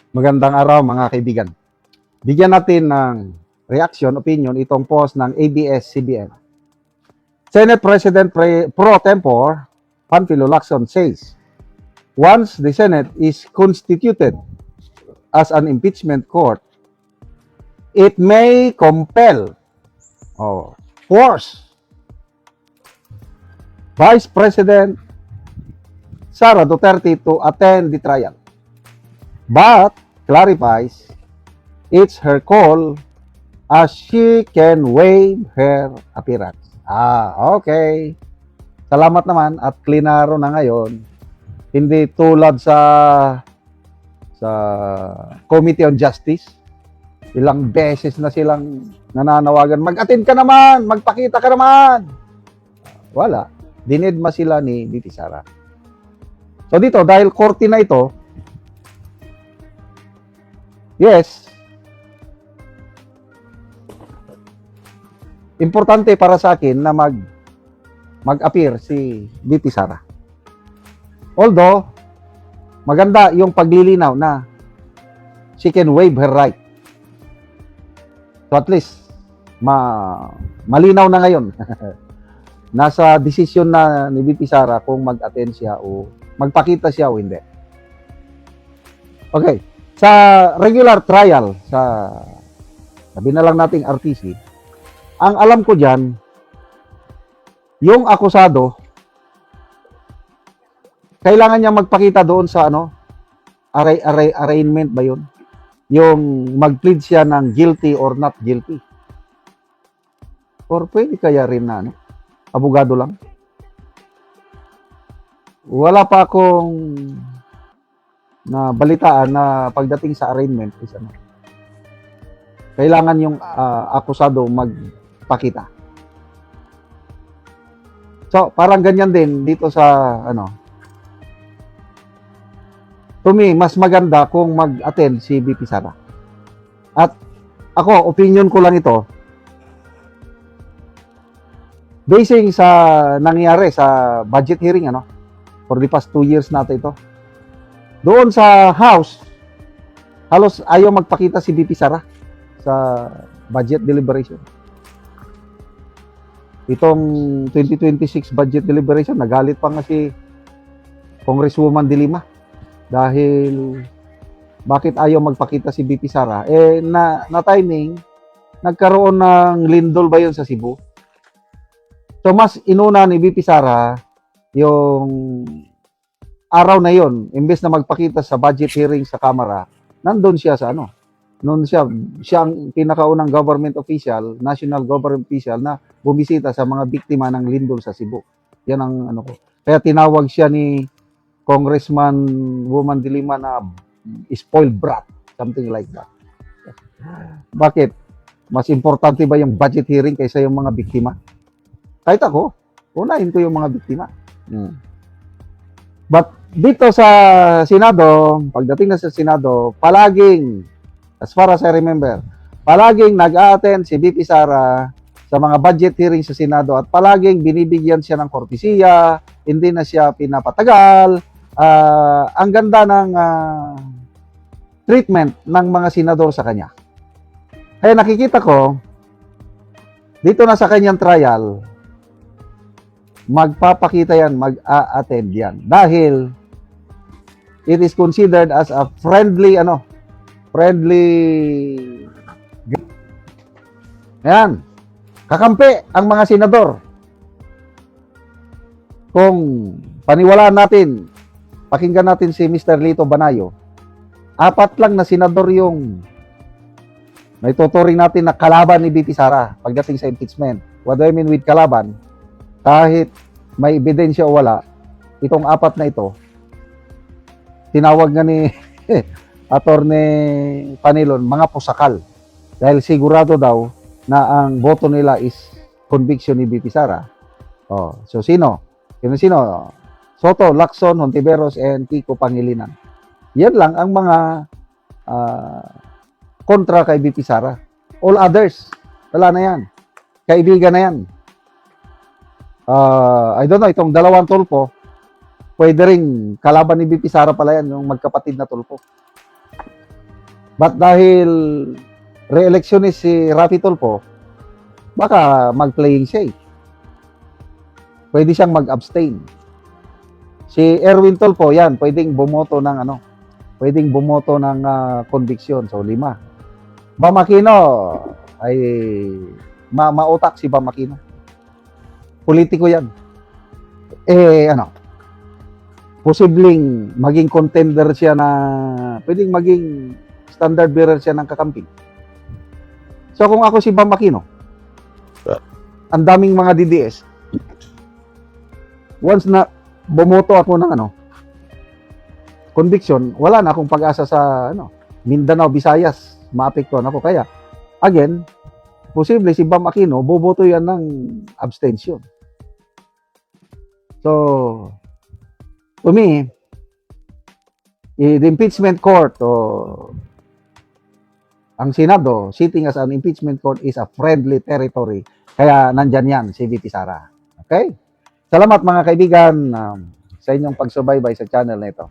Magandang araw mga kaibigan. Bigyan natin ng reaction, opinion itong post ng ABS-CBN. Senate President Pro Tempore Panfilo Lacson says, once the Senate is constituted as an impeachment court, it may compel or force Vice President Sara Duterte to attend the trial. But clarifies it's her call as she can waive her appearance. Okay. Salamat naman at klinaro na ngayon. Hindi tulad sa Committee on Justice. Ilang beses na silang nananawagan, mag-attend ka naman, magpakita ka naman. Wala. Dinedma sila ni VP Sara. So dito, dahil korte na ito, yes, importante para sa akin na mag-appear si VP Sara. Although, maganda yung paglilinaw na she can waive her right. So at least, malinaw na ngayon. Nasa desisyon na ni VP Sara kung mag-attend siya o magpakita siya o hindi. Okay. Sa regular trial, sabi na lang nating RTC, ang alam ko dyan, yung akusado, kailangan niya magpakita doon sa arraignment ba yun? Yung mag-plead siya ng guilty or not guilty. Or pwede kaya rin na, abogado lang. Wala pa akong na balitaan na pagdating sa arraignment is kailangan yung akusado magpakita. So, parang ganyan din dito sa to me, mas maganda kung mag-attend si VP Sara. At ako, opinion ko lang ito, basing sa nangyari sa budget hearing for the past 2 years natin ito. Doon sa House, halos ayaw magpakita si VP Sara sa budget deliberation. Itong 2026 budget deliberation, nagalit pa nga si Congresswoman De Lima dahil bakit ayaw magpakita si VP Sara. Na timing, nagkaroon ng lindol ba yun sa Cebu? So mas inuna ni VP Sara yung araw na yon, imbes na magpakita sa budget hearing sa Kamara, nandun siya sa noon siya ang pinakaunang government official, national government official na bumisita sa mga biktima ng lindol sa Cebu. Yan ang ko. Kaya tinawag siya ni Congressman Woman De Lima na spoiled brat, something like that. Bakit? Mas importante ba yung budget hearing kaysa yung mga biktima? Kahit ako, unahin ko yung mga biktima. But dito sa Senado, pagdating na sa Senado, palaging, as far as I remember, palaging nag-a-attend si VP Sara sa mga budget hearing sa Senado at palaging binibigyan siya ng kortesiya, hindi na siya pinapatagal. Ang ganda ng treatment ng mga senador sa kanya. Kaya nakikita ko, dito na sa kanyang trial, magpapakita yan, mag-a-attend yan. Dahil it is considered as a friendly. Ayan. Kakampi ang mga senador. Kung paniwalaan natin, pakinggan natin si Mr. Lito Banayo, 4 lang na senador yung may tuturing natin na kalaban ni VP Sara pagdating sa impeachment. What do I mean with kalaban? Kahit may ebidensya o wala, itong 4 na ito, tinawag nga ni Attorney Panilon, mga pusakal. Dahil sigurado daw na ang boto nila is conviction ni VP Sara. So sino? Soto, Lacson, Hontiveros, and Kiko Pangilinan. Yan lang ang mga kontra kay VP Sara. All others, wala na yan. Kaibigan na yan. I don't know, itong 2 tulpo, pwede rin kalaban ni VP Sara pala yan, yung magkapatid na tulpo. But dahil re-electionist si Raffy Tulfo, baka mag-playing safe. Pwede siyang mag-abstain. Si Erwin Tulfo, yan, pwedeng bumoto ng conviction. So, 5. Bam Aquino, ay mautak si Bam Aquino. Politiko yan. Posibleng maging contender siya na, pwedeng maging standard bearer siya ng kakampi. So, kung ako si Bam Aquino, ang daming mga DDS, once na bumoto ako ng conviction, wala na akong pag-asa sa Mindanao, Visayas, maapektuhan ako. Kaya, again, posible si Bam Aquino, boboto yan ng abstention. So, to me, the impeachment court ang Senado sitting as an impeachment court is a friendly territory. Kaya nandyan yan si VP Sara. Okay? Salamat mga kaibigan sa inyong pagsubaybay sa channel na ito.